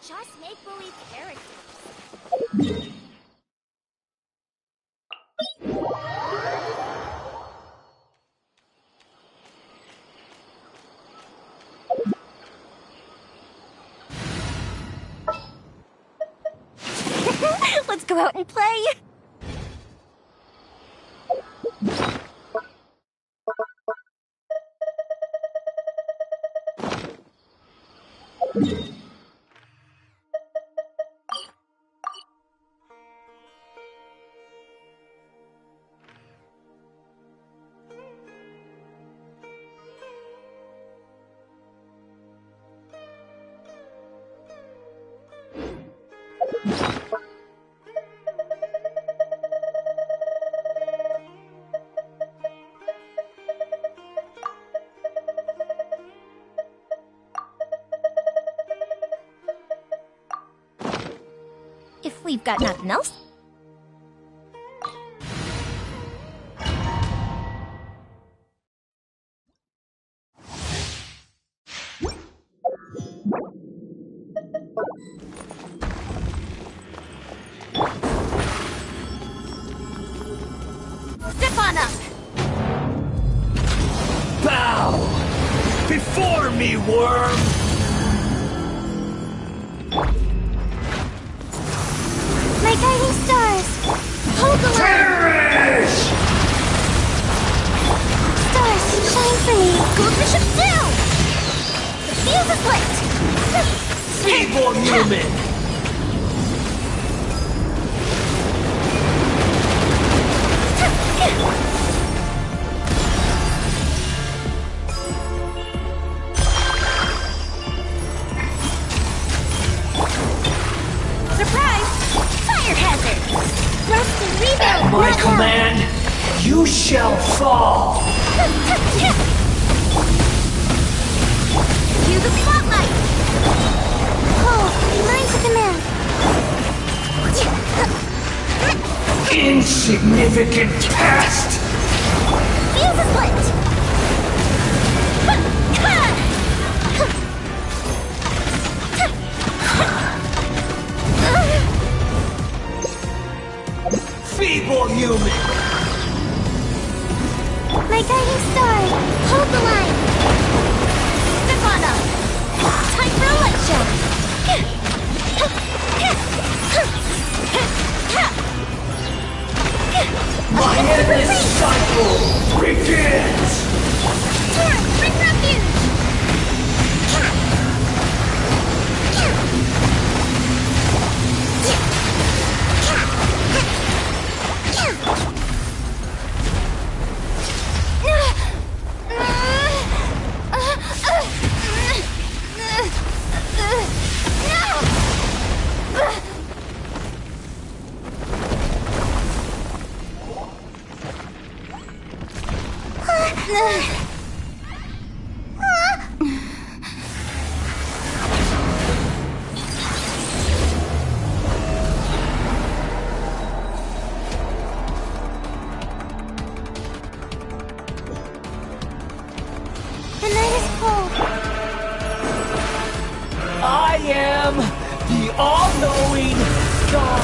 Just make-believe characters. Let's go out and play! If we've got nothing else. Step on up! Bow! Before me, worm! My guiding stars! Hold the line! Perish! Stars, shine for me! Gold Bishop down! The fuse is lit! Feeble human! Surprise! Fire hazard! Rust and rebuild! At my command, you shall fall! Cue the spotlight! Oh, mine's a command! Insignificant pest! Fuse is lit! Feeble human! My guiding star! Hold the line! Step on up! Time for a light show! My endless cycle begins! Torrent, bring refuge! The night is cold. I am the all-knowing star!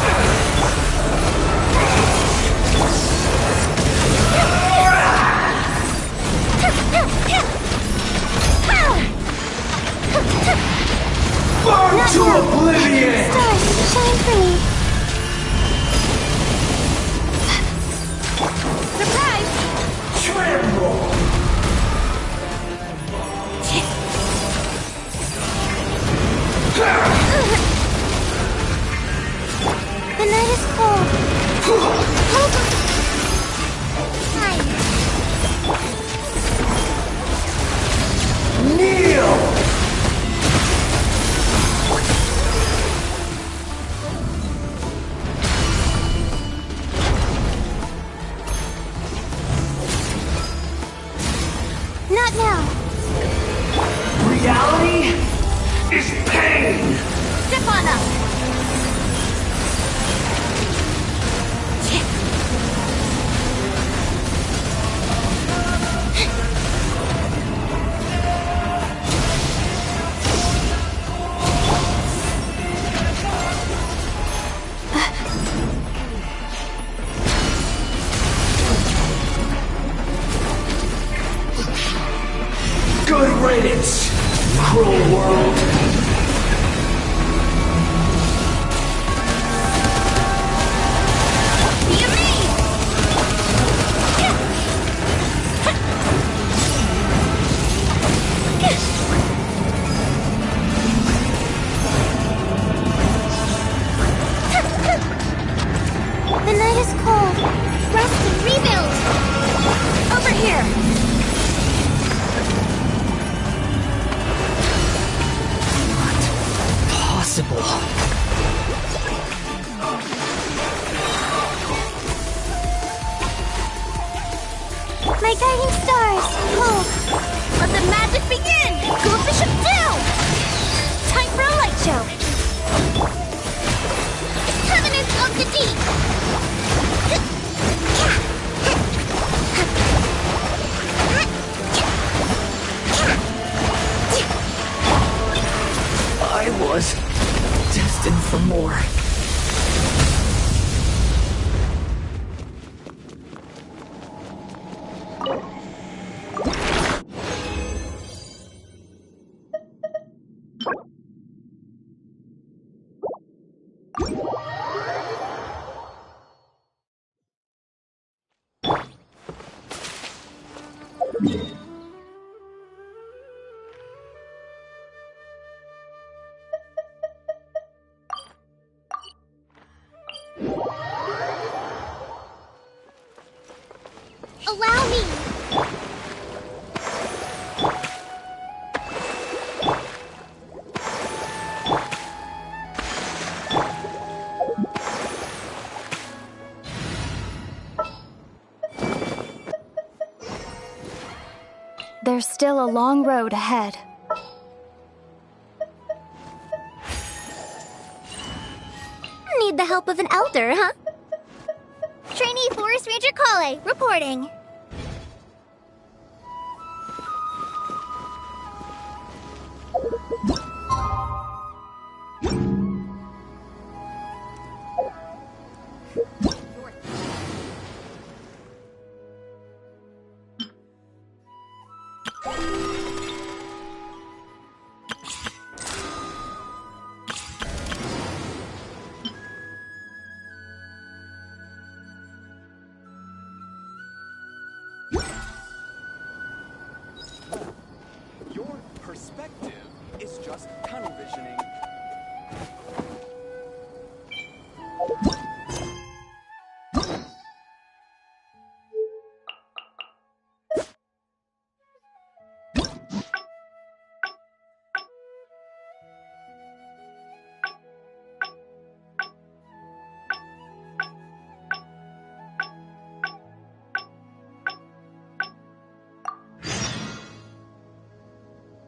cruel world. The night is cold. Rest and rebuild. Over here. Possible. My guiding stars. Oh, let the magic begin. Go Bishop down. Time for a light show. Covenants of the Deep. I was destined for more. Allow me. There's still a long road ahead. Need the help of an elder, huh? Trainee Forest Ranger Kale, reporting. Your perspective is just tunnel visioning.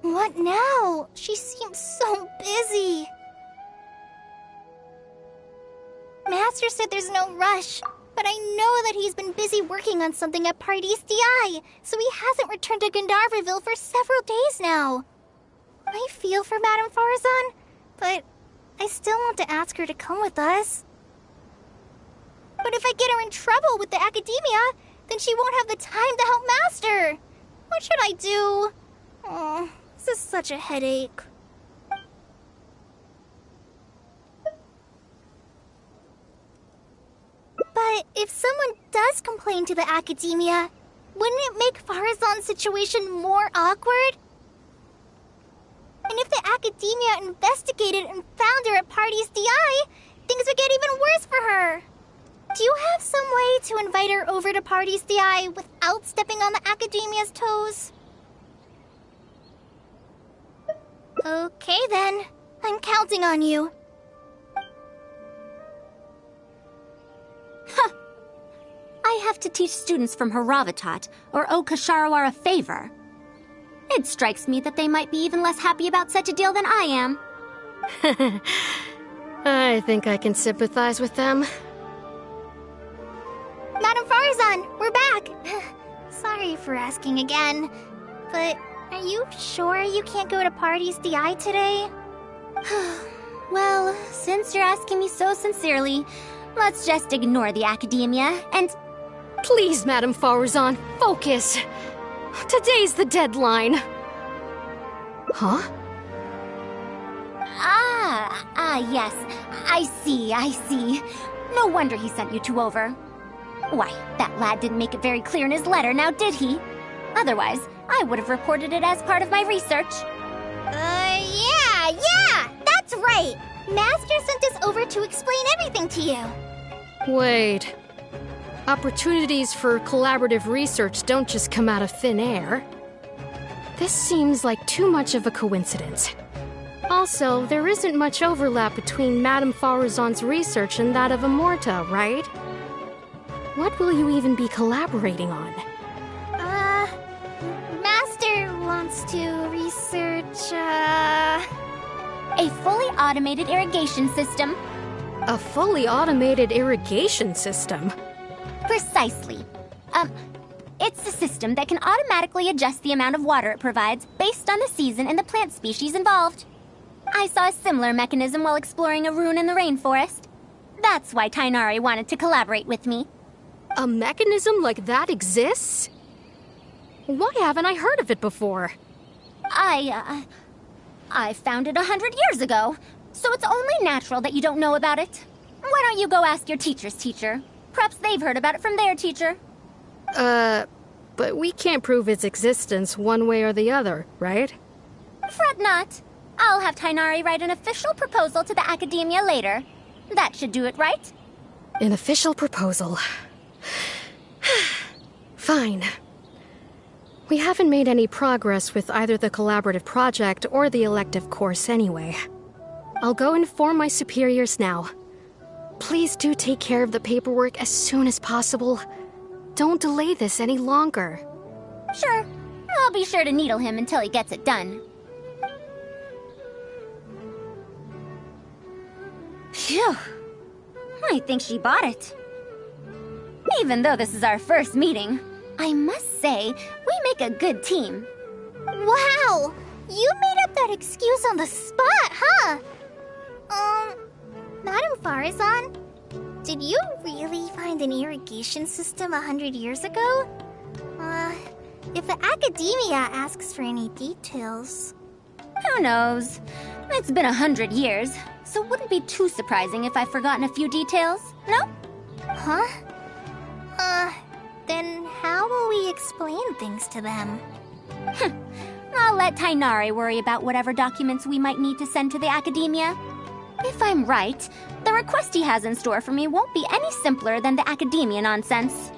What now? She seems so busy. Master said there's no rush, but I know that he's been busy working on something at Party's DI, so he hasn't returned to Gandharville for several days now. I feel for Madame Faruzan, but I still want to ask her to come with us. But if I get her in trouble with the academia, then she won't have the time to help Master. What should I do? Oh, this is such a headache. But if someone does complain to the academia, wouldn't it make Faruzan's situation more awkward? And if the academia investigated and found her at Party's DI, things would get even worse for her. Do you have some way to invite her over to Party's DI without stepping on the academia's toes? Okay then, I'm counting on you. Huh. I have to teach students from Haravatat or owe Kasharawar a favor. It strikes me that they might be even less happy about such a deal than I am. I think I can sympathize with them. Madame Faruzan, we're back! Sorry for asking again, but are you sure you can't go to Party's DI today? Well, since you're asking me so sincerely, let's just ignore the academia and... Please, Madame Faruzan, focus! Today's the deadline. Huh? Yes. I see. No wonder he sent you two over. Why, that lad didn't make it very clear in his letter, now did he? Otherwise, I would have reported it as part of my research. Yeah, that's right! Master sent us over to explain everything to you. Wait. Opportunities for collaborative research don't just come out of thin air. This seems like too much of a coincidence. Also, there isn't much overlap between Madame Faruzan's research and that of Amorta, right? What will you even be collaborating on? Master wants to research, A fully automated irrigation system. A fully automated irrigation system? Precisely. It's a system that can automatically adjust the amount of water it provides based on the season and the plant species involved. I saw a similar mechanism while exploring a ruin in the rainforest. That's why Tainari wanted to collaborate with me. A mechanism like that exists? Why haven't I heard of it before? I found it 100 years ago, so it's only natural that you don't know about it. Why don't you go ask your teacher's teacher? Perhaps they've heard about it from their teacher. But we can't prove its existence one way or the other, right? Fret not. I'll have Tainari write an official proposal to the Academia later. That should do it, right? An official proposal. Fine. We haven't made any progress with either the collaborative project or the elective course anyway. I'll go inform my superiors now. Please do take care of the paperwork as soon as possible. Don't delay this any longer. Sure. I'll be sure to needle him until he gets it done. Phew. I think she bought it. Even though this is our first meeting, I must say, we make a good team. Wow! You made up that excuse on the spot, huh? Madame Faruzan, did you really find an irrigation system 100 years ago? If the Academia asks for any details... Who knows? It's been 100 years, so it wouldn't be too surprising if I've forgotten a few details, no? Huh? Then how will we explain things to them? I'll let Tainari worry about whatever documents we might need to send to the Academia. If I'm right, the request he has in store for me won't be any simpler than the Academia nonsense.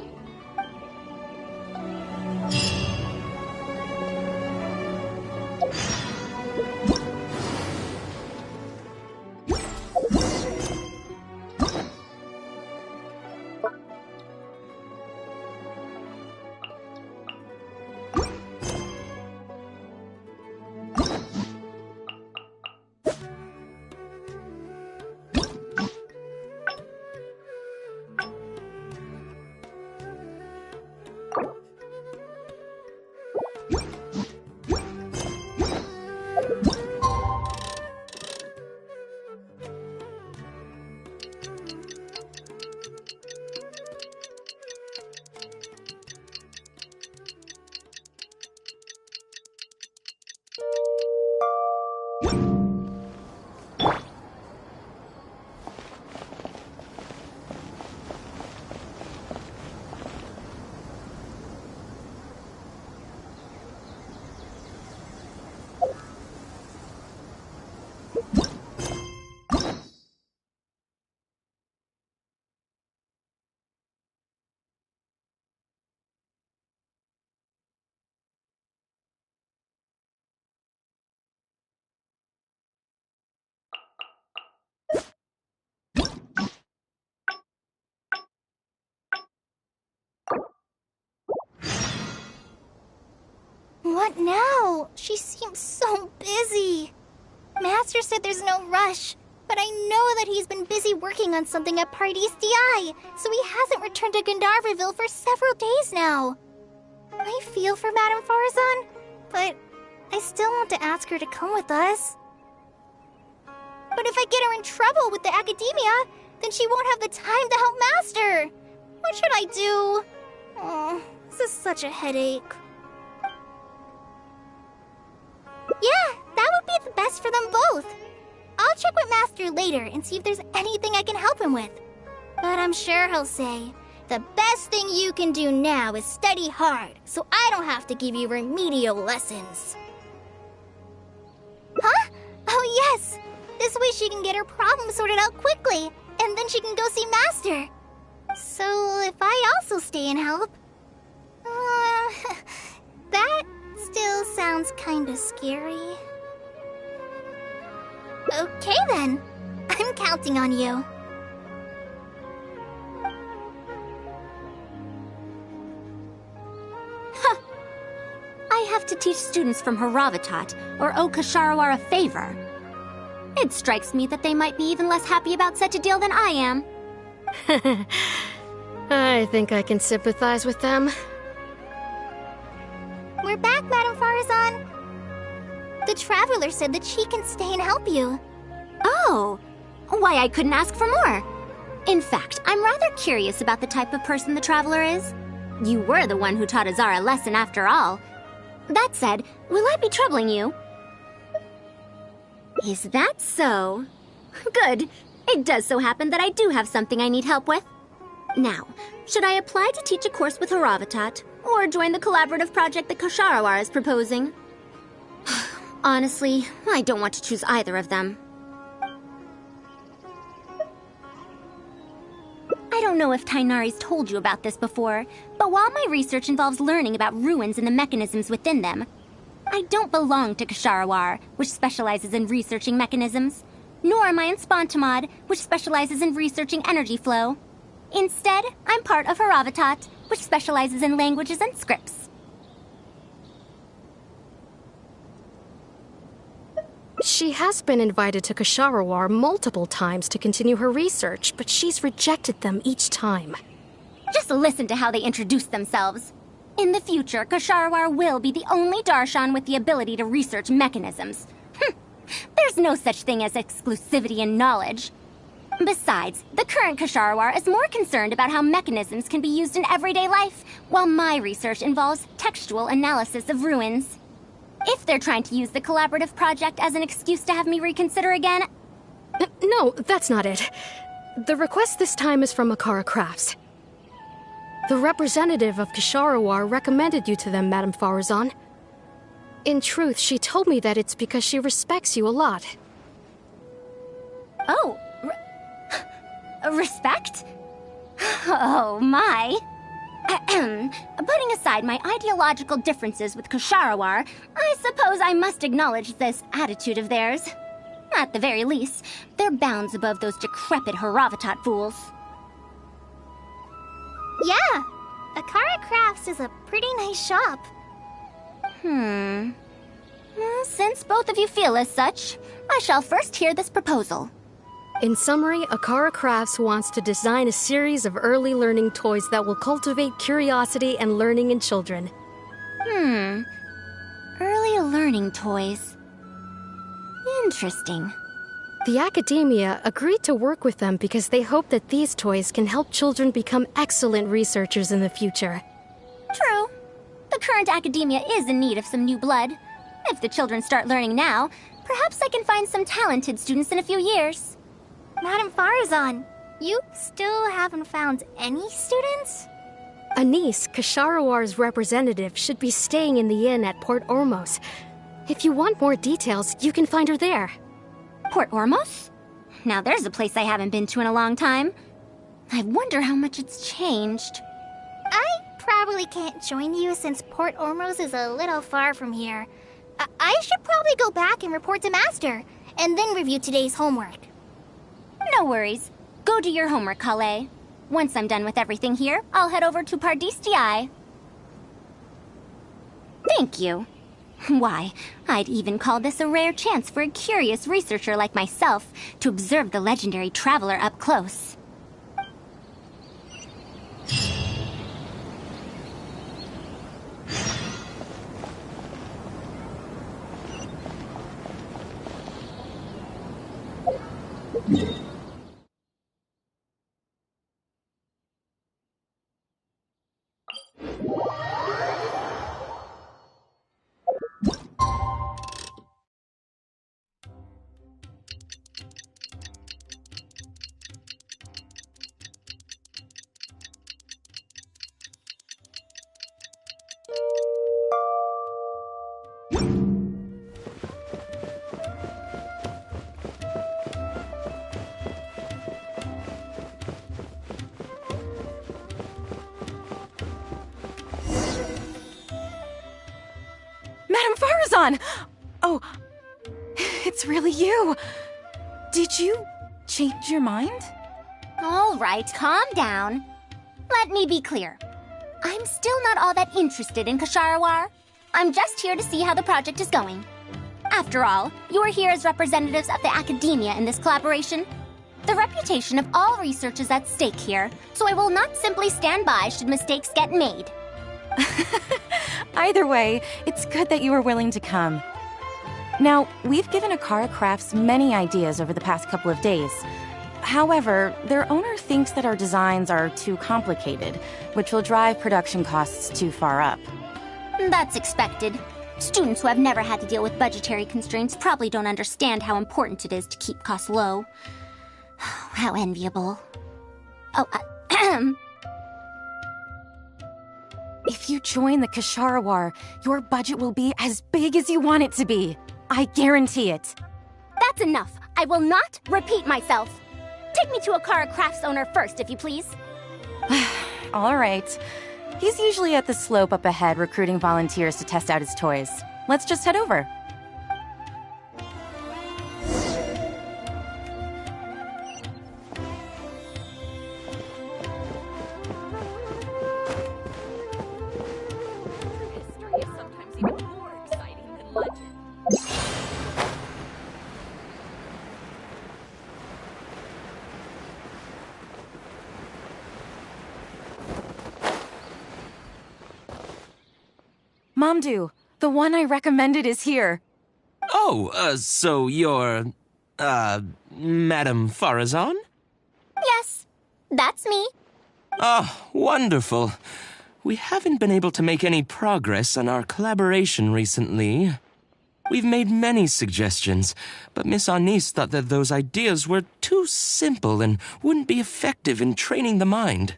What now? She seems so busy. Master said there's no rush, but I know that he's been busy working on something at Paradise DI, so he hasn't returned to Gandharville for several days now. I feel for Madame Faruzan, but I still want to ask her to come with us. But if I get her in trouble with the Academia, then she won't have the time to help Master. What should I do? Oh, this is such a headache. Yeah, that would be the best for them both. I'll check with Master later and see if there's anything I can help him with. But I'm sure he'll say, the best thing you can do now is study hard, so I don't have to give you remedial lessons. Huh? Oh yes! This way she can get her problem sorted out quickly, and then she can go see Master. So if I also stay and help... that still sounds kinda scary. Okay then. I'm counting on you. I have to teach students from Haravatat or owe Kasharawar a favor. It strikes me that they might be even less happy about such a deal than I am. I think I can sympathize with them. We're back, Madame Faruzan. The Traveler said that she can stay and help you. Oh, why I couldn't ask for more. In fact, I'm rather curious about the type of person the Traveler is. You were the one who taught Azar a lesson after all. That said, will I be troubling you? Is that so? Good. It does so happen that I do have something I need help with. Now, should I apply to teach a course with Haravatat, or join the collaborative project that Kasharawar is proposing? Honestly, I don't want to choose either of them. I don't know if Tainari's told you about this before, but while my research involves learning about ruins and the mechanisms within them, I don't belong to Kasharawar, which specializes in researching mechanisms, nor am I in Spontamod, which specializes in researching energy flow. Instead, I'm part of Haravatat, which specializes in languages and scripts. She has been invited to Kasharawar multiple times to continue her research, but she's rejected them each time. Just listen to how they introduce themselves. In the future, Kasharawar will be the only Darshan with the ability to research mechanisms. There's no such thing as exclusivity in knowledge. Besides, the current Kasharawar is more concerned about how mechanisms can be used in everyday life, while my research involves textual analysis of ruins. If they're trying to use the collaborative project as an excuse to have me reconsider again... No, that's not it. The request this time is from Akara Crafts. The representative of Kasharawar recommended you to them, Madame Faruzan. In truth, she told me that it's because she respects you a lot. Oh, respect? Oh, my. Putting aside my ideological differences with Kasharawar, I suppose I must acknowledge this attitude of theirs. At the very least, they're bounds above those decrepit Haravatat fools. Yeah, Akara Crafts is a pretty nice shop. Since both of you feel as such, I shall first hear this proposal. In summary, Akara Crafts wants to design a series of early learning toys that will cultivate curiosity and learning in children. Early learning toys. Interesting. The academia agreed to work with them because they hope that these toys can help children become excellent researchers in the future. True. The current academia is in need of some new blood. If the children start learning now, perhaps I can find some talented students in a few years. Madame Faruzan, you still haven't found any students? Anise, Kasharawar's representative, should be staying in the inn at Port Ormos. If you want more details, you can find her there. Port Ormos? Now there's a place I haven't been to in a long time. I wonder how much it's changed. I probably can't join you since Port Ormos is a little far from here. I should probably go back and report to Master, and then review today's homework. No worries. Go do your homework, Kale. Once I'm done with everything here, I'll head over to Pardistii. Thank you. Why, I'd even call this a rare chance for a curious researcher like myself to observe the legendary traveler up close. Faruzan! Oh, it's really you. Did you change your mind? All right, calm down. Let me be clear. I'm still not all that interested in Kasharawar. I'm just here to see how the project is going. After all, you're here as representatives of the academia in this collaboration. The reputation of all research is at stake here, so I will not simply stand by should mistakes get made. Either way, it's good that you were willing to come. Now, we've given Akara Crafts many ideas over the past couple of days. However, their owner thinks that our designs are too complicated, which will drive production costs too far up. That's expected. Students who have never had to deal with budgetary constraints probably don't understand how important it is to keep costs low. How enviable. Oh, If you join the Kasharawar, your budget will be as big as you want it to be. I guarantee it. That's enough. I will not repeat myself. Take me to Akara Crafts owner first, if you please. All right. He's usually at the slope up ahead recruiting volunteers to test out his toys. Let's just head over. History is sometimes even more exciting than legend. Mamdu, the one I recommended is here. Oh, so you're, Madam Faruzan? Yes, that's me. Oh, wonderful. We haven't been able to make any progress on our collaboration recently. We've made many suggestions, but Miss Anis thought that those ideas were too simple and wouldn't be effective in training the mind.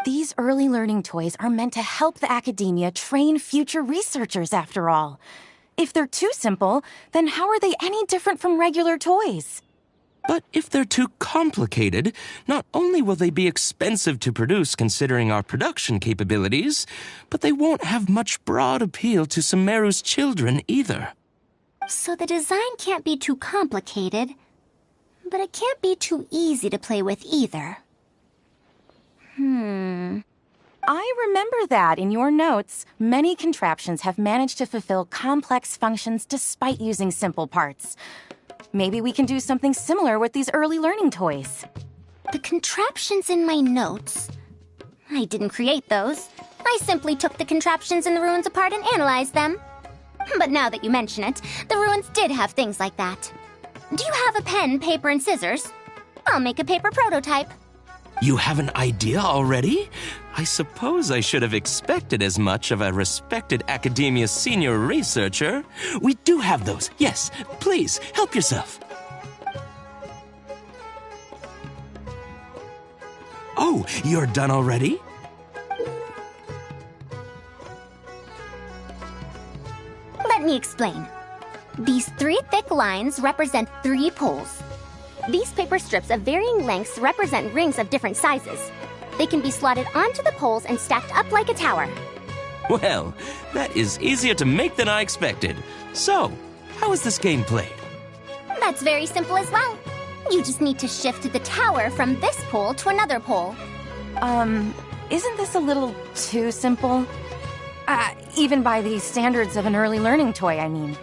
These early learning toys are meant to help the academia train future researchers, after all. If they're too simple, then how are they any different from regular toys? But if they're too complicated, not only will they be expensive to produce considering our production capabilities, but they won't have much broad appeal to Sumeru's children either. So the design can't be too complicated, but it can't be too easy to play with either. I remember that in your notes, many contraptions have managed to fulfill complex functions despite using simple parts. Maybe we can do something similar with these early learning toys. The contraptions in my notes? I didn't create those. I simply took the contraptions in the ruins apart and analyzed them. But now that you mention it, the ruins did have things like that. Do you have a pen, paper, and scissors? I'll make a paper prototype. You have an idea already? I suppose I should have expected as much of a respected academia senior researcher. We do have those. Yes, please, help yourself. Oh, you're done already? Let me explain. These 3 thick lines represent 3 poles. These paper strips of varying lengths represent rings of different sizes. They can be slotted onto the poles and stacked up like a tower. Well, that is easier to make than I expected. So, how is this game played? That's very simple as well. You just need to shift the tower from this pole to another pole. Isn't this a little too simple? Even by the standards of an early learning toy, I mean.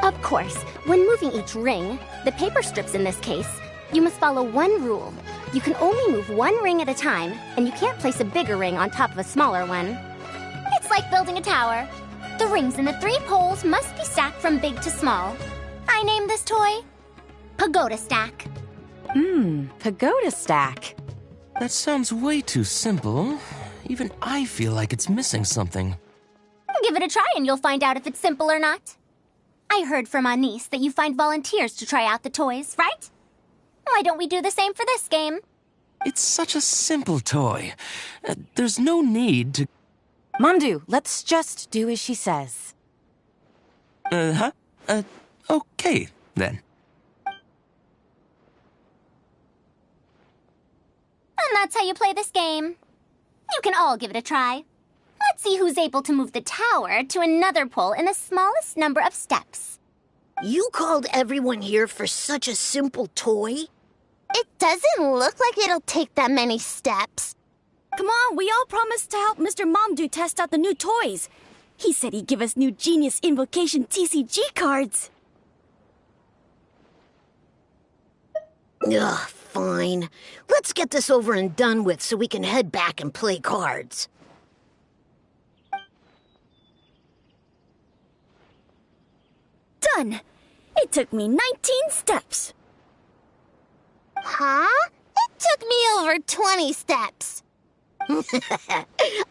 Of course, when moving each ring, the paper strips in this case, you must follow one rule. You can only move one ring at a time, and you can't place a bigger ring on top of a smaller one. It's like building a tower. The rings in the 3 poles must be stacked from big to small. I named this toy Pagoda Stack. Pagoda stack. That sounds way too simple. Even I feel like it's missing something. Give it a try and you'll find out if it's simple or not. I heard from Anis that you find volunteers to try out the toys, right? Why don't we do the same for this game? It's such a simple toy. There's no need to... Mamdu, let's just do as she says. Okay, then. And that's how you play this game. You can all give it a try. Let's see who's able to move the tower to another pole in the smallest number of steps. You called everyone here for such a simple toy? It doesn't look like it'll take that many steps. Come on, we all promised to help Mr. Momdu test out the new toys. He said he'd give us new Genius Invocation TCG cards. Ugh, fine. Let's get this over and done with so we can head back and play cards. Done! It took me 19 steps. Huh? It took me over 20 steps.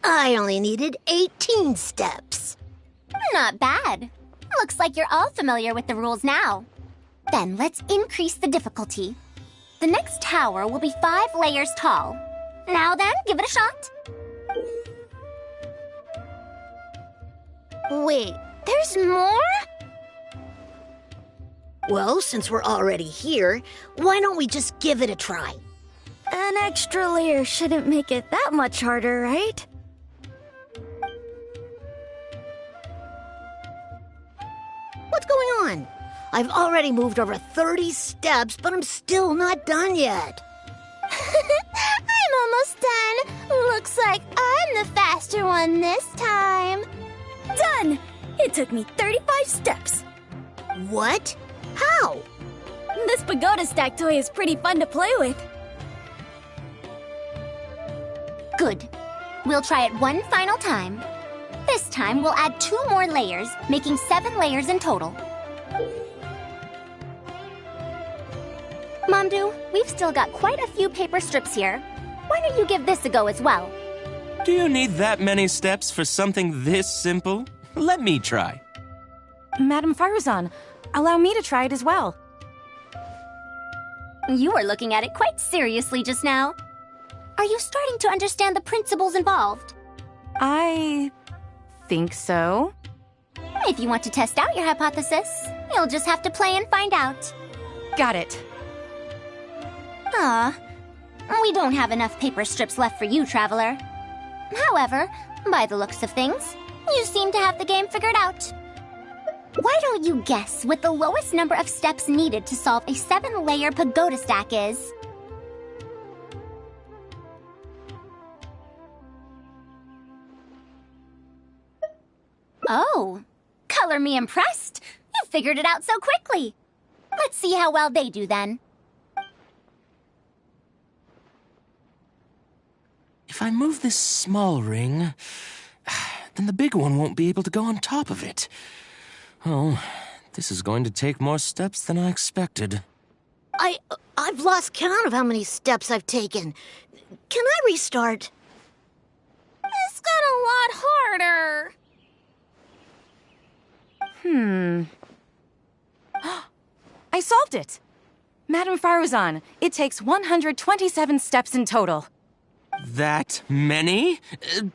I only needed 18 steps. Not bad. Looks like you're all familiar with the rules now. Then let's increase the difficulty. The next tower will be 5 layers tall. Now then, give it a shot. Wait, there's more? Well, since we're already here, why don't we just give it a try? An extra layer shouldn't make it that much harder, right? What's going on? I've already moved over 30 steps, but I'm still not done yet. I'm almost done. Looks like I'm the faster one this time. Done! It took me 35 steps. What? How? This pagoda stack toy is pretty fun to play with. Good. We'll try it one final time. This time, we'll add 2 more layers, making 7 layers in total. Momdu, we've still got quite a few paper strips here. Why don't you give this a go as well? Do you need that many steps for something this simple? Let me try. Madam Faruzan, allow me to try it as well. You were looking at it quite seriously just now. Are you starting to understand the principles involved? I think so. If you want to test out your hypothesis, you'll just have to play and find out. Got it. Ah, we don't have enough paper strips left for you, Traveler. However, by the looks of things, you seem to have the game figured out. Why don't you guess what the lowest number of steps needed to solve a 7-layer pagoda stack is? Oh, color me impressed. You figured it out so quickly. Let's see how well they do then. If I move this small ring, then the big one won't be able to go on top of it. Oh, this is going to take more steps than I expected. I've lost count of how many steps I've taken. Can I restart? This got a lot harder. I solved it! Madam Faruzan, it takes 127 steps in total. That many?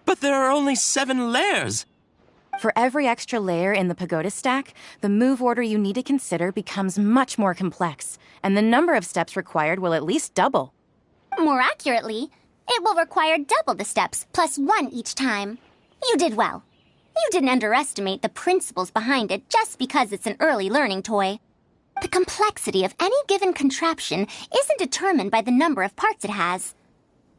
But there are only 7 layers. For every extra layer in the pagoda stack, the move order you need to consider becomes much more complex, and the number of steps required will at least double. More accurately, it will require double the steps, plus 1 each time. You did well. You didn't underestimate the principles behind it just because it's an early learning toy. The complexity of any given contraption isn't determined by the number of parts it has.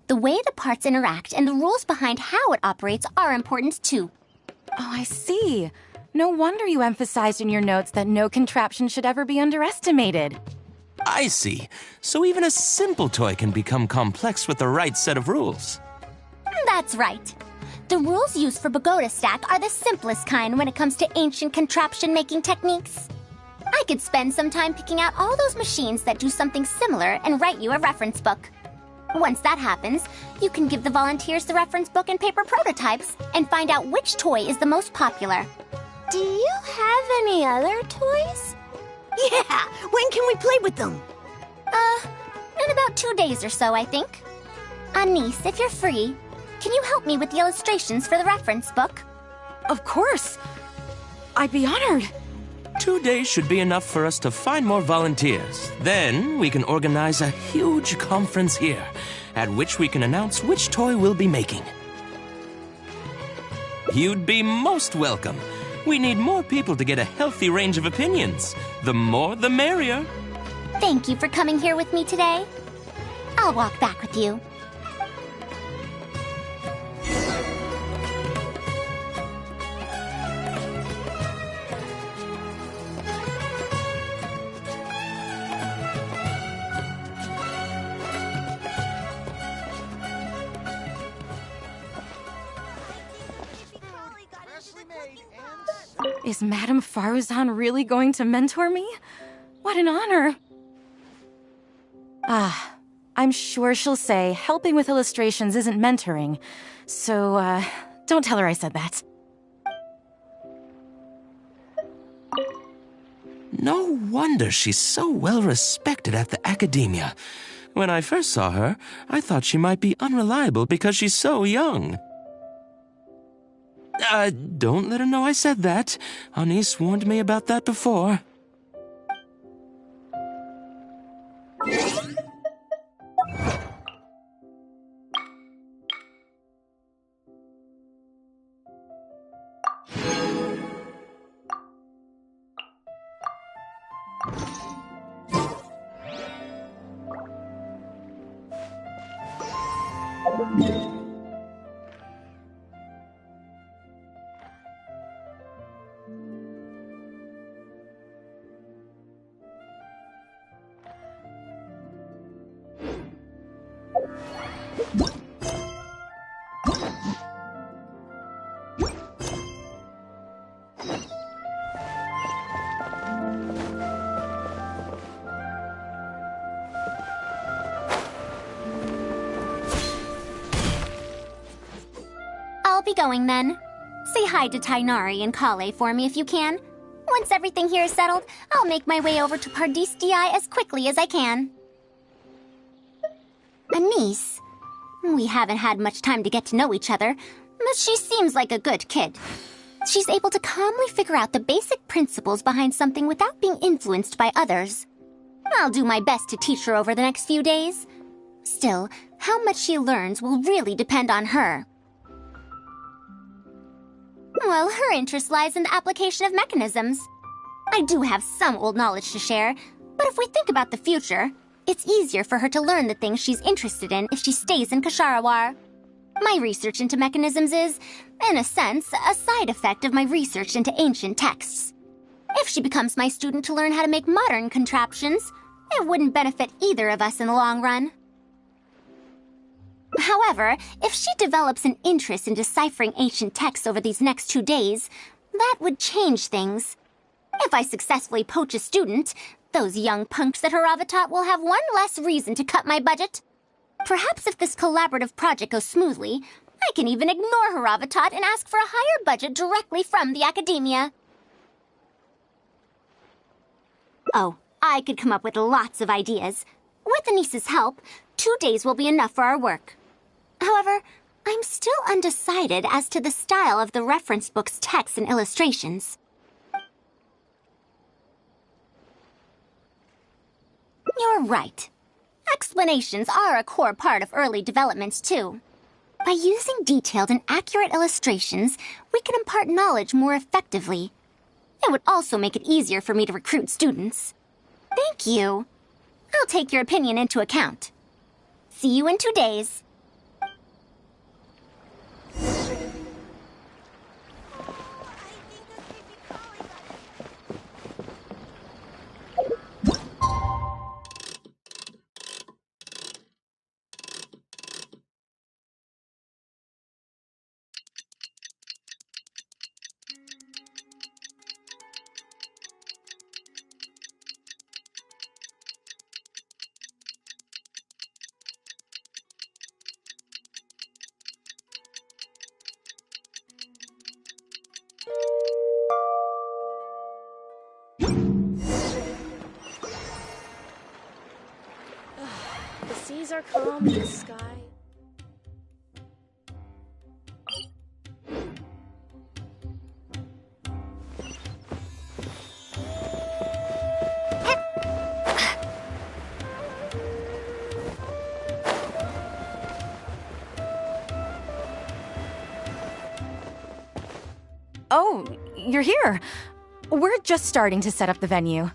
The way the parts interact and the rules behind how it operates are important too. Oh, I see. No wonder you emphasized in your notes that no contraption should ever be underestimated. I see. So even a simple toy can become complex with the right set of rules. That's right. The rules used for pagoda stack are the simplest kind when it comes to ancient contraption-making techniques. I could spend some time picking out all those machines that do something similar and write you a reference book. Once that happens, you can give the volunteers the reference book and paper prototypes and find out which toy is the most popular. Do you have any other toys? Yeah! When can we play with them? In about 2 days or so, I think. Anise, if you're free, can you help me with the illustrations for the reference book? Of course! I'd be honored. 2 days should be enough for us to find more volunteers. Then we can organize a huge conference here, at which we can announce which toy we'll be making. You'd be most welcome. We need more people to get a healthy range of opinions. The more, the merrier. Thank you for coming here with me today. I'll walk back with you. Is Madame Faruzan really going to mentor me? What an honor! I'm sure she'll say helping with illustrations isn't mentoring, so, don't tell her I said that. No wonder she's so well respected at the academia. When I first saw her, I thought she might be unreliable because she's so young. Don't let her know I said that. Anise warned me about that before. I'll be going then. Say hi to Tainari and Kale for me if you can. Once everything here is settled, I'll make my way over to Pardis Di as quickly as I can. Anise? We haven't had much time to get to know each other, but she seems like a good kid. She's able to calmly figure out the basic principles behind something without being influenced by others. I'll do my best to teach her over the next few days. Still, how much she learns will really depend on her. Well, her interest lies in the application of mechanisms. I do have some old knowledge to share, but if we think about the future, it's easier for her to learn the things she's interested in if she stays in Kasharawar. My research into mechanisms is, in a sense, a side effect of my research into ancient texts. If she becomes my student to learn how to make modern contraptions, it wouldn't benefit either of us in the long run. However, if she develops an interest in deciphering ancient texts over these next 2 days, that would change things. If I successfully poach a student, those young punks at Haravatat will have one less reason to cut my budget. Perhaps if this collaborative project goes smoothly, I can even ignore Haravatat and ask for a higher budget directly from the academia. Oh, I could come up with lots of ideas. With Anise's help, 2 days will be enough for our work. However, I'm still undecided as to the style of the reference book's text and illustrations. You're right. Explanations are a core part of early developments, too. By using detailed and accurate illustrations, we can impart knowledge more effectively. It would also make it easier for me to recruit students. Thank you. I'll take your opinion into account. See you in 2 days. The seas are calm and the sky... Oh, you're here. We're just starting to set up the venue.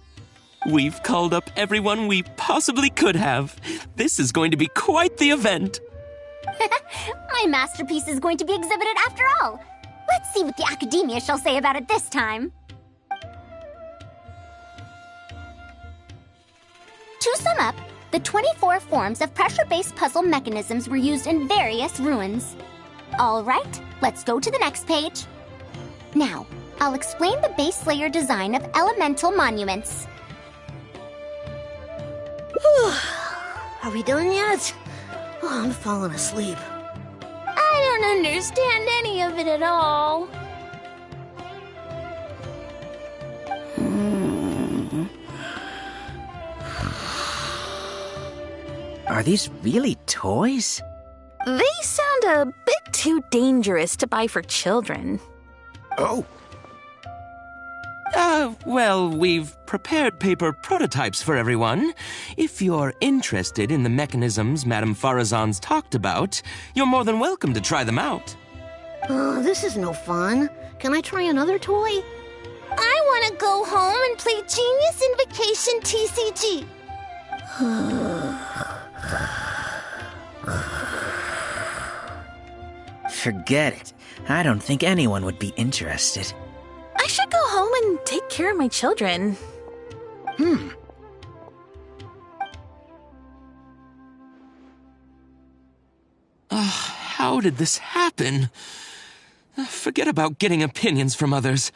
We've called up everyone we possibly could have. This is going to be quite the event. My masterpiece is going to be exhibited after all. Let's see what the Academia shall say about it this time. To sum up, the 24 forms of pressure-based puzzle mechanisms were used in various ruins. All right, let's go to the next page. Now, I'll explain the base layer design of elemental monuments. Are we done yet? Oh, I'm falling asleep. I don't understand any of it at all. Are these really toys? They sound a bit too dangerous to buy for children. Oh. Well, we've prepared paper prototypes for everyone. If you're interested in the mechanisms Madame Faruzan's talked about, you're more than welcome to try them out. Oh, this is no fun. Can I try another toy? I want to go home and play Genius Invocation TCG. Forget it. I don't think anyone would be interested. I should go home and take care of my children. How did this happen? Forget about getting opinions from others.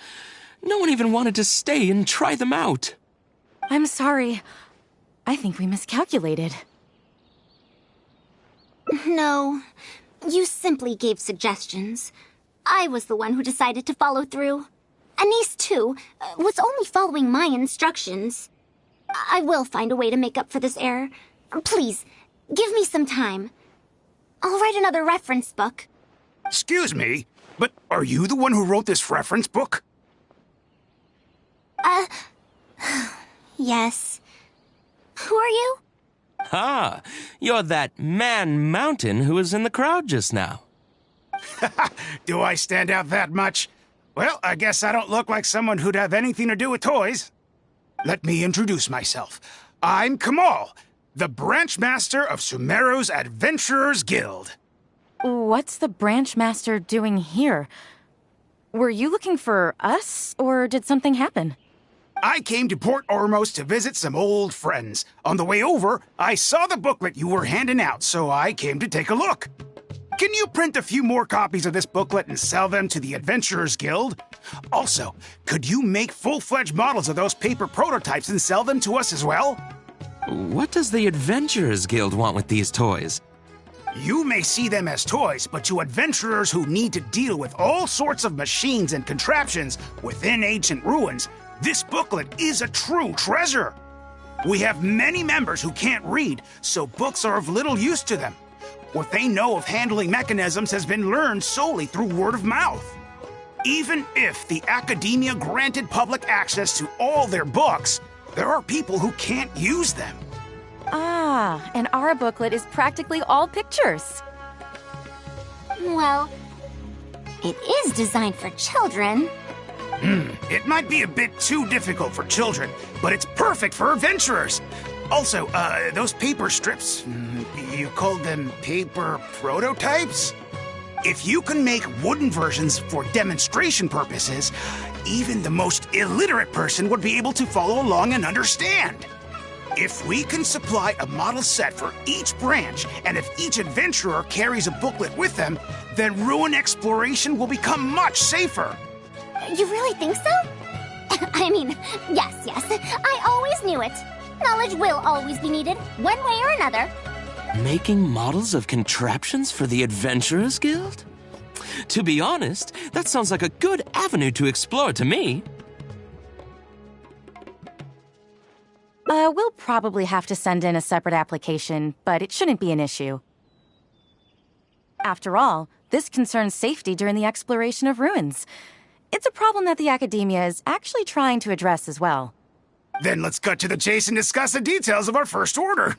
No one even wanted to stay and try them out. I'm sorry. I think we miscalculated. No, you simply gave suggestions. I was the one who decided to follow through. Anise, too, was only following my instructions. I will find a way to make up for this error. Please, give me some time. I'll write another reference book. Excuse me, but are you the one who wrote this reference book? Yes. Who are you? Ah, you're that man Mountain who was in the crowd just now. Do I stand out that much? Well, I guess I don't look like someone who'd have anything to do with toys. Let me introduce myself. I'm Kamal, the branch master of Sumeru's Adventurers Guild. What's the branch master doing here? Were you looking for us, or did something happen? I came to Port Ormos to visit some old friends. On the way over, I saw the booklet you were handing out, so I came to take a look. Can you print a few more copies of this booklet and sell them to the Adventurers Guild? Also, could you make full-fledged models of those paper prototypes and sell them to us as well? What does the Adventurers Guild want with these toys? You may see them as toys, but to adventurers who need to deal with all sorts of machines and contraptions within ancient ruins, this booklet is a true treasure. We have many members who can't read, so books are of little use to them. What they know of handling mechanisms has been learned solely through word of mouth. Even if the Academia granted public access to all their books, there are people who can't use them. Ah, and our booklet is practically all pictures. Well, it is designed for children. It might be a bit too difficult for children, but it's perfect for adventurers. Also, those paper strips, you called them paper prototypes? If you can make wooden versions for demonstration purposes, even the most illiterate person would be able to follow along and understand. If we can supply a model set for each branch, and if each adventurer carries a booklet with them, then ruin exploration will become much safer. You really think so? I mean, yes, I always knew it. Knowledge will always be needed, one way or another. Making models of contraptions for the Adventurers Guild? To be honest, that sounds like a good avenue to explore to me. We'll probably have to send in a separate application, but it shouldn't be an issue. After all, this concerns safety during the exploration of ruins. It's a problem that the Academia is actually trying to address as well. Then let's cut to the chase and discuss the details of our first order.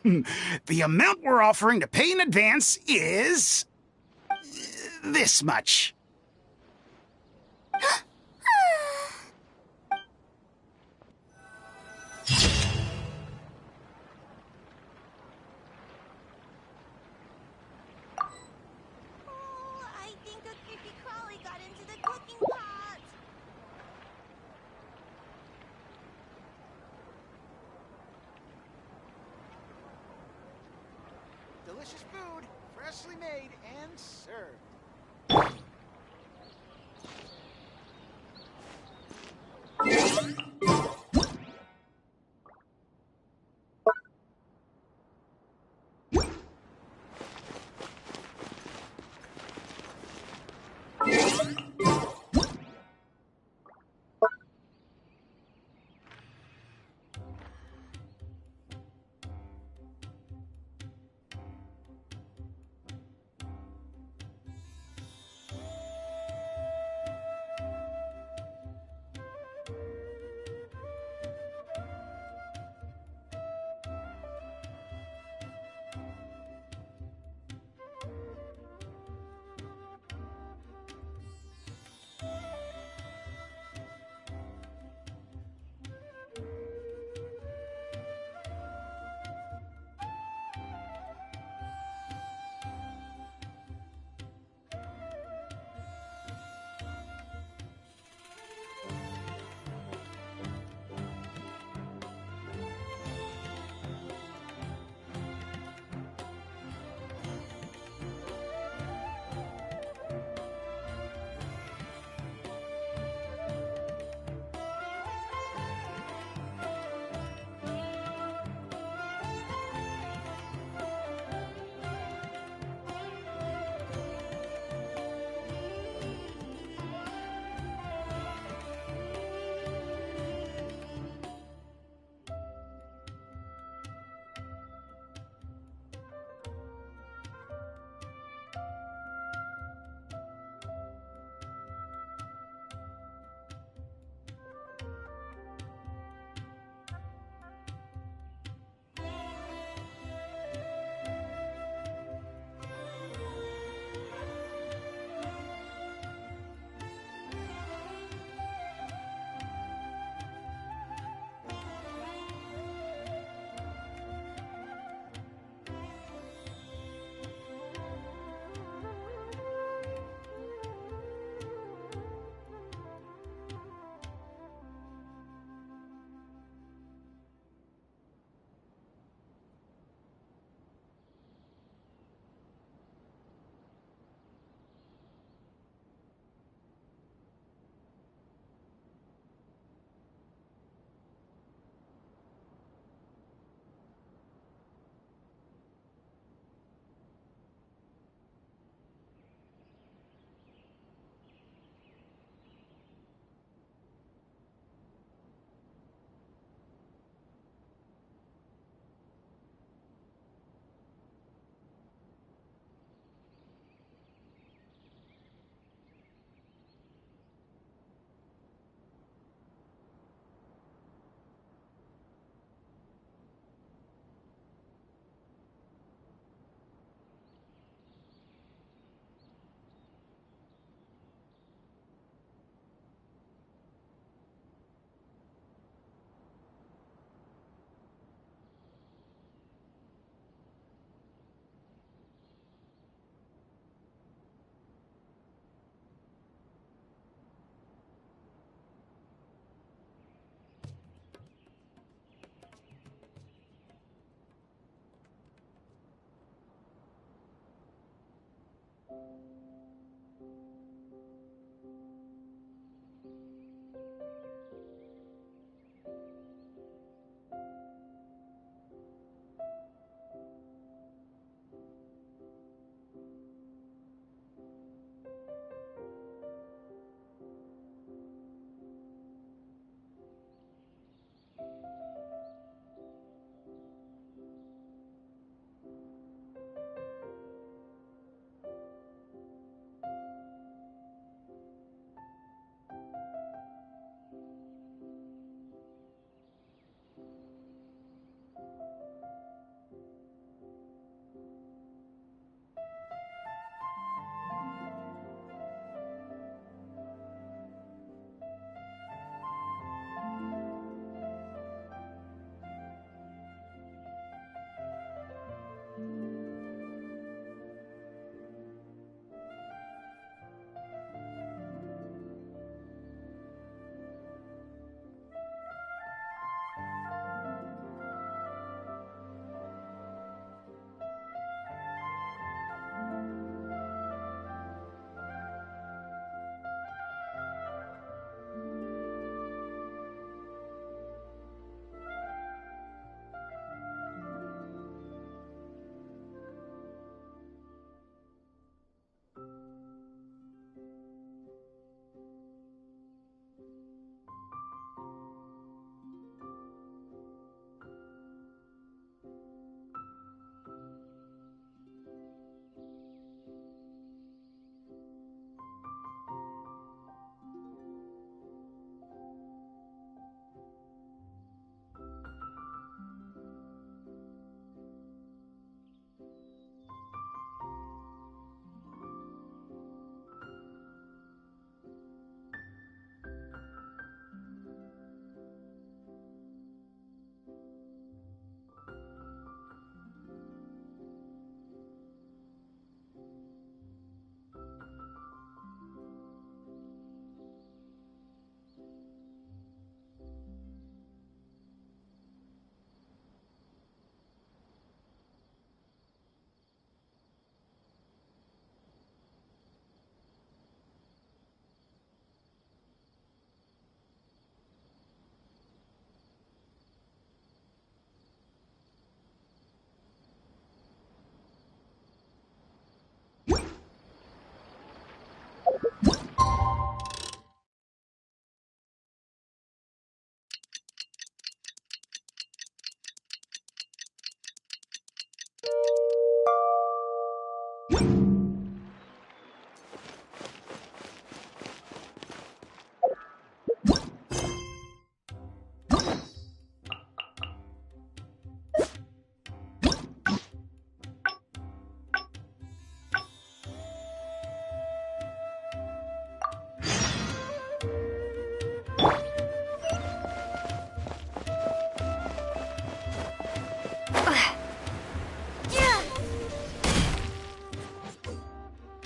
The amount we're offering to pay in advance is this much. Freshly made and served.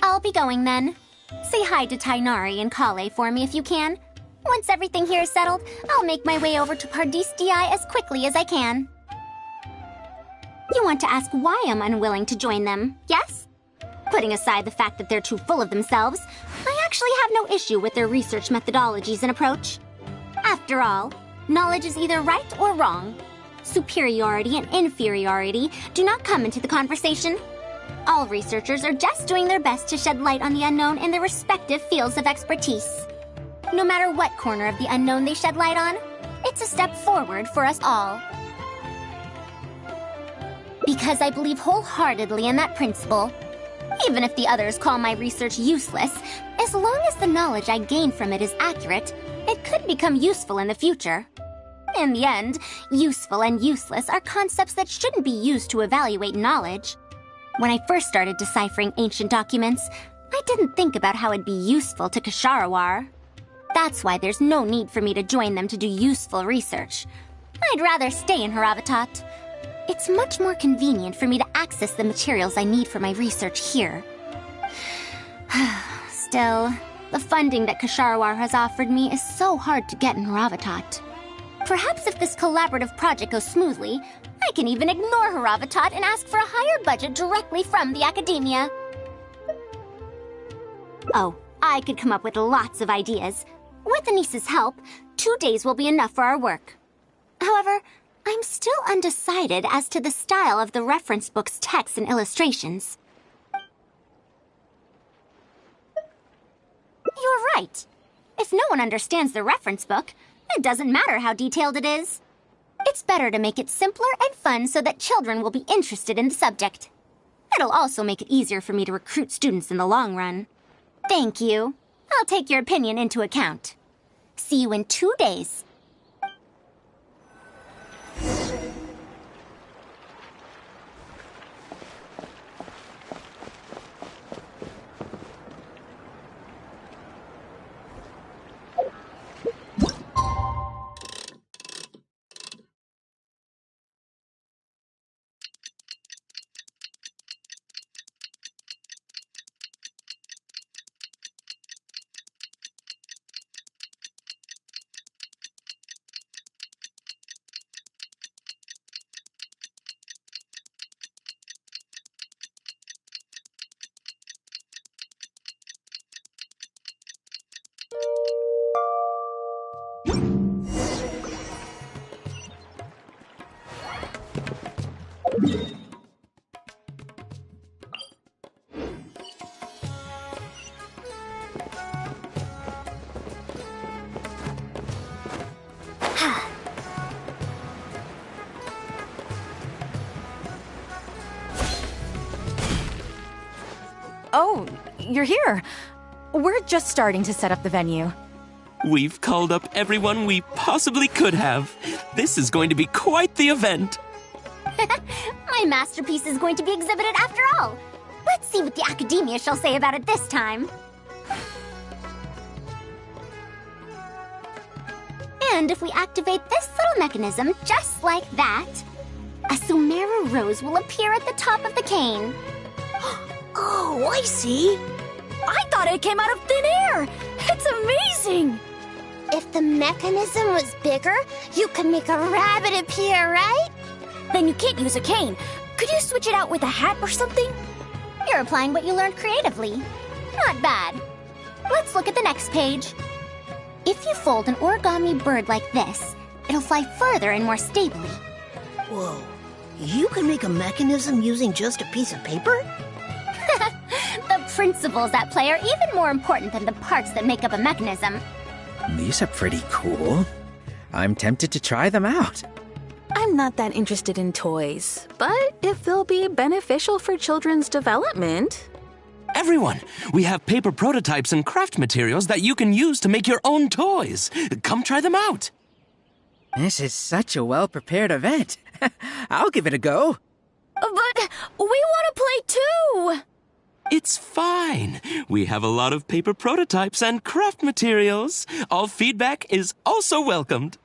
I'll be going then. Say hi to Tainari and Kale for me if you can. Once everything here is settled, I'll make my way over to Pardis as quickly as I can. You want to ask why I'm unwilling to join them, yes? Putting aside the fact that they're too full of themselves, I actually have no issue with their research methodologies and approach. After all, knowledge is either right or wrong. Superiority and inferiority do not come into the conversation. All researchers are just doing their best to shed light on the unknown in their respective fields of expertise. No matter what corner of the unknown they shed light on, it's a step forward for us all. Because I believe wholeheartedly in that principle. Even if the others call my research useless, as long as the knowledge I gain from it is accurate, it could become useful in the future. In the end, useful and useless are concepts that shouldn't be used to evaluate knowledge. When I first started deciphering ancient documents, I didn't think about how it'd be useful to Ksharawar. That's why there's no need for me to join them to do useful research. I'd rather stay in Haravatat. It's much more convenient for me to access the materials I need for my research here. Still, the funding that Ksharawar has offered me is so hard to get in Haravatat. Perhaps if this collaborative project goes smoothly, I can even ignore Haravatat and ask for a higher budget directly from the academia. Oh, I could come up with lots of ideas. With Anis's help, 2 days will be enough for our work. However, I'm still undecided as to the style of the reference book's text and illustrations. You're right. If no one understands the reference book, it doesn't matter how detailed it is. It's better to make it simpler and fun so that children will be interested in the subject. It'll also make it easier for me to recruit students in the long run. Thank you. I'll take your opinion into account. See you in 2 days. Oh, you're here. We're just starting to set up the venue. We've called up everyone we possibly could have. This is going to be quite the event. My masterpiece is going to be exhibited after all. Let's see what the academia shall say about it this time. And if we activate this little mechanism just like that, a Sumeru rose will appear at the top of the cane. Oh, I see. I thought it came out of thin air. It's amazing. If the mechanism was bigger, you could make a rabbit appear, right? Then you can't use a cane. Could you switch it out with a hat or something? You're applying what you learned creatively. Not bad. Let's look at the next page. If you fold an origami bird like this, it'll fly further and more stably. Whoa. You can make a mechanism using just a piece of paper? The principles at play are even more important than the parts that make up a mechanism. These are pretty cool. I'm tempted to try them out. I'm not that interested in toys, but if they'll be beneficial for children's development... Everyone, we have paper prototypes and craft materials that you can use to make your own toys. Come try them out. This is such a well-prepared event. I'll give it a go. But we want to play too! It's fine. We have a lot of paper prototypes and craft materials. All feedback is also welcomed.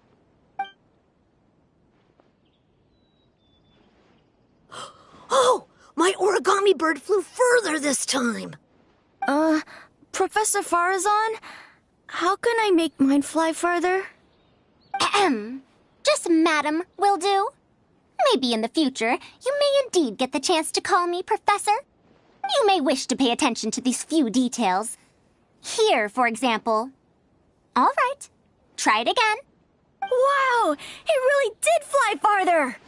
Oh, my origami bird flew further this time. Professor Faruzan, how can I make mine fly further? Ahem. Just madam will do. Maybe in the future, you may indeed get the chance to call me Professor. You may wish to pay attention to these few details. Here, for example. All right, try it again. Wow, it really did fly farther!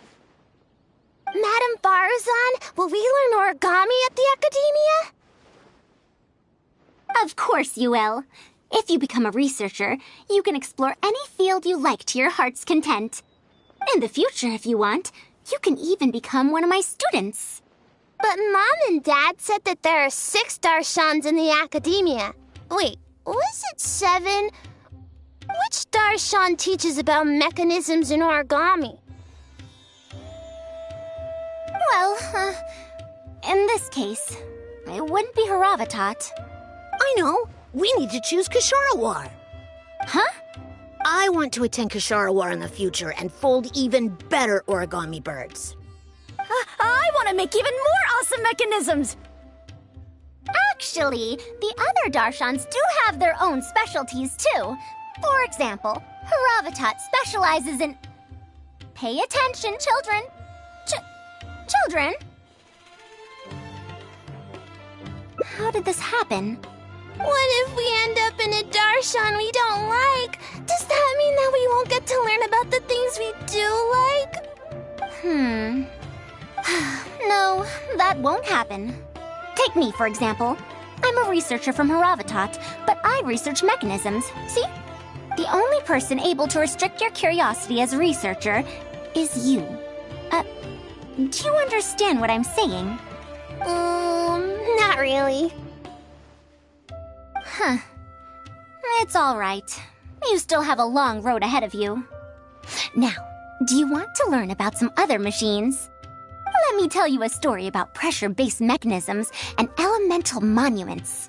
Madam Faruzan, will we learn origami at the Academia? Of course you will. If you become a researcher, you can explore any field you like to your heart's content. In the future, if you want, you can even become one of my students. But Mom and Dad said that there are 6 Darshans in the Academia. Wait, was it 7? Which Darshan teaches about mechanisms in origami? Well, in this case, it wouldn't be Haravatat. I know. We need to choose Kasharawar. Huh? I want to attend Kasharawar in the future and fold even better origami birds. I want to make even more awesome mechanisms! Actually, the other Darshans do have their own specialties, too. For example, Haravatat specializes in... Pay attention, children. Children? How did this happen? What if we end up in a Darshan we don't like? Does that mean that we won't get to learn about the things we do like? No, that won't happen. Take me, for example. I'm a researcher from Haravatat, but I research mechanisms, see? The only person able to restrict your curiosity as a researcher is you. Do you understand what I'm saying? Not really. Huh. It's all right. You still have a long road ahead of you. Now, do you want to learn about some other machines? Let me tell you a story about pressure-based mechanisms and elemental monuments.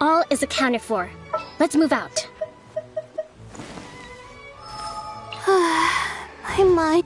All is accounted for. Let's move out. My mind.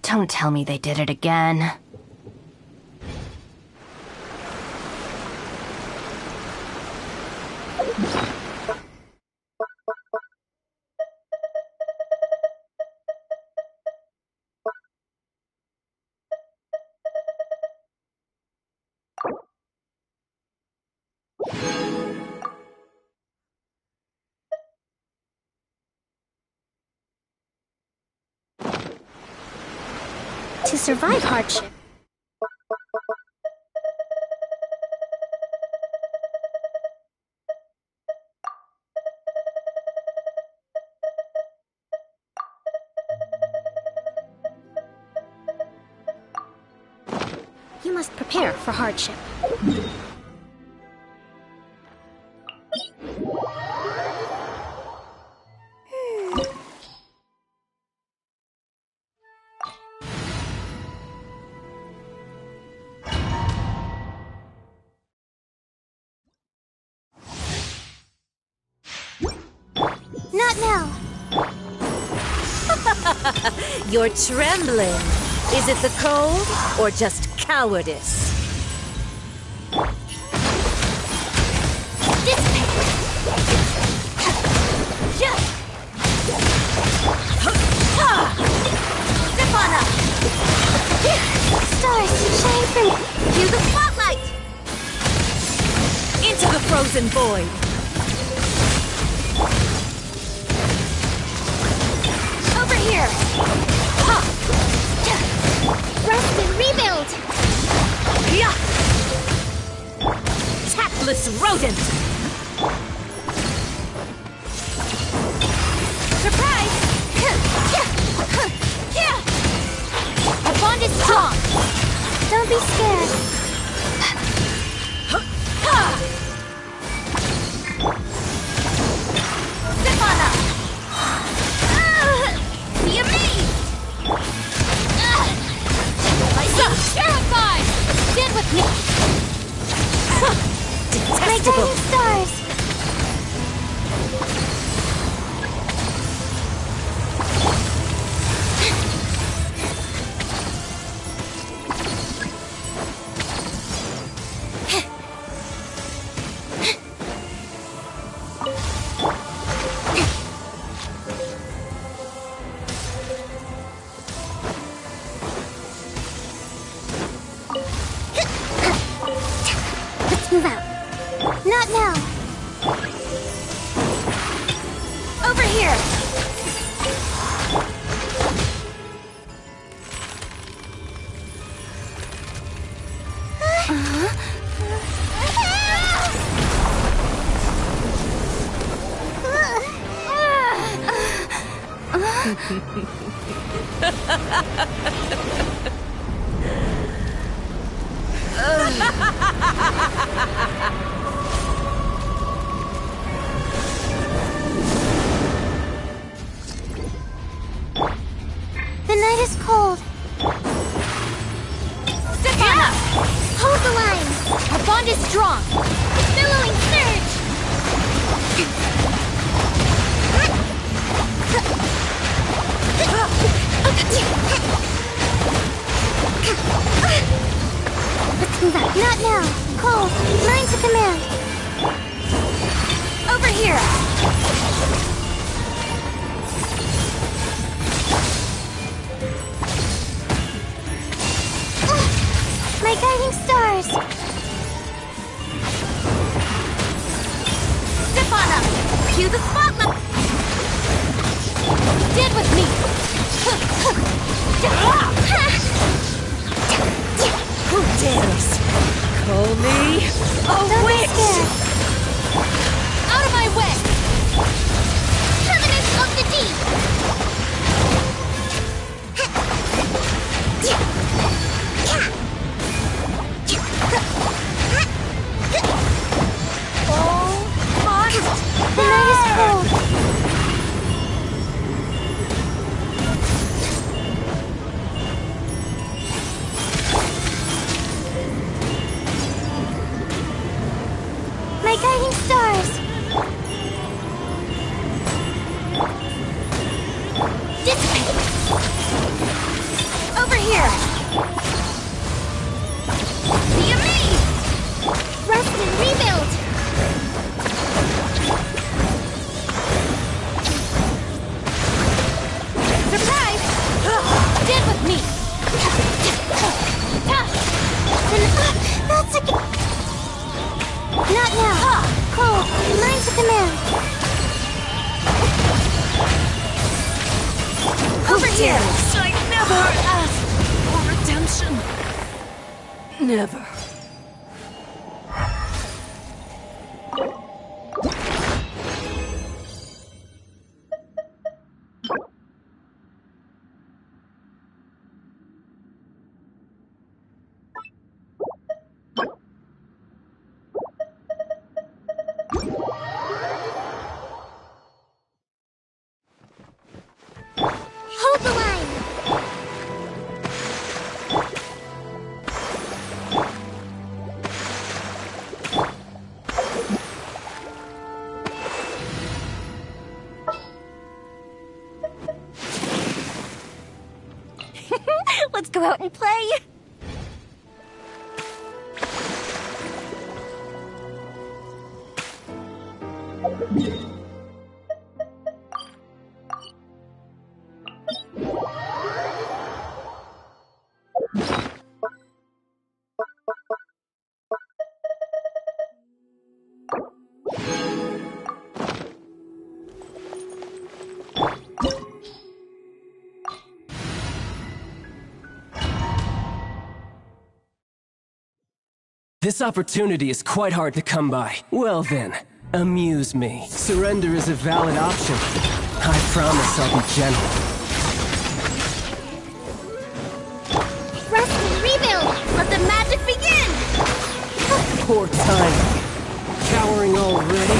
Don't tell me they did it again. To survive hardship. You must prepare for hardship. Not now. You're trembling. Is it the cold or just cowardice? Stars, shine for me. Cue the spotlight! Into the frozen void! Over here! Rest and rebuild! Tactless rodent! Surprise! Our bond is strong! Don't be scared. Stefana! Be amazed! Terrified! Stand with me! Detestable! My stars! The night is cold. Step on! Hold the line! Our bond is strong! Billowing surge! Let's move out. Not now! Cold! Line to command! Over here! My guiding stars! Step on up! Cue the spotlight! Stand with me! Who dares call me a witch? Out of my way! Covenant of the Deep! The night is cold. My guiding stars. Dissipate. Over here. Be amazed. Rest and rebuild. Surprise! Stand with me! That's a... Not now! Cold! Line to command! Over here! I never asked for redemption. Never. Hold the line! Let's go out and play! This opportunity is quite hard to come by. Well then, amuse me. Surrender is a valid option. I promise I'll be gentle. Rest and rebuild! Let the magic begin! Poor timing. Cowering already?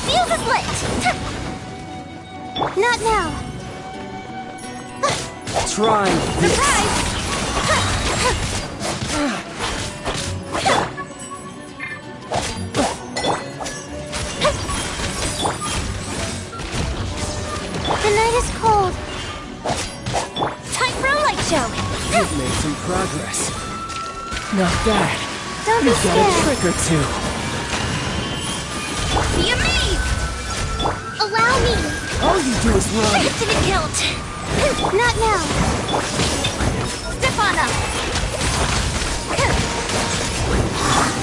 Fuse is lit! Not now! Try this. Surprise! The night is cold. Time for a light show! You've made some progress. Not bad. Don't be You've got a scared. trick or two. Be amazed! Allow me! All you do is run. To the guilt! Not now! Step on up!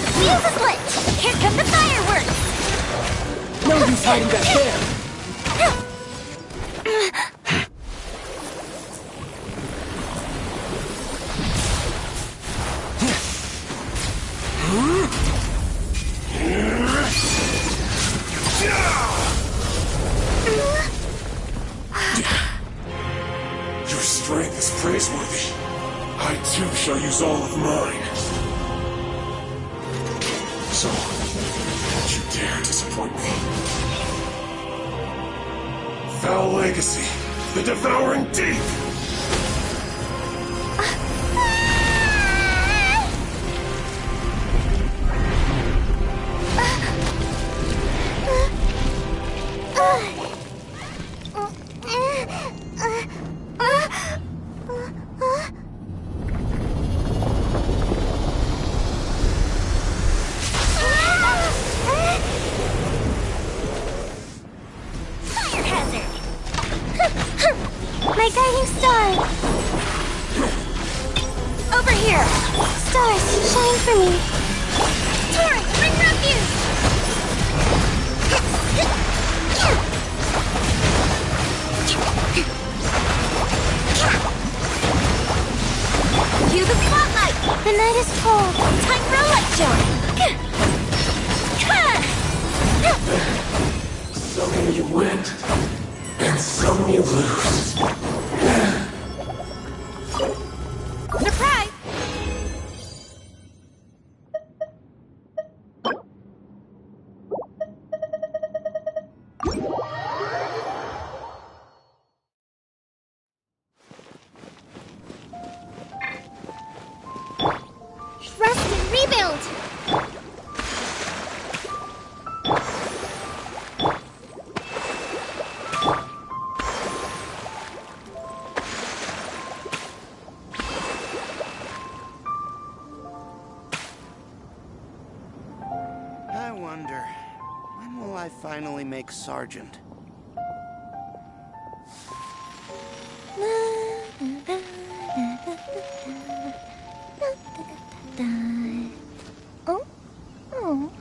The fuse is lit! Here come the fireworks! No use hiding back there. Your strength is praiseworthy. I too shall use all of mine. So, don't you dare disappoint me. Foul Legacy, the Devouring Deep! My guiding star! Over here! Stars, shine for me! Torrent, bring refuge! Cue the spotlight! The night is cold. Time for a light show! Some you win, and some you lose. Surprise! Rest and rebuild! I wonder, when will I finally make Sergeant? Oh? Oh.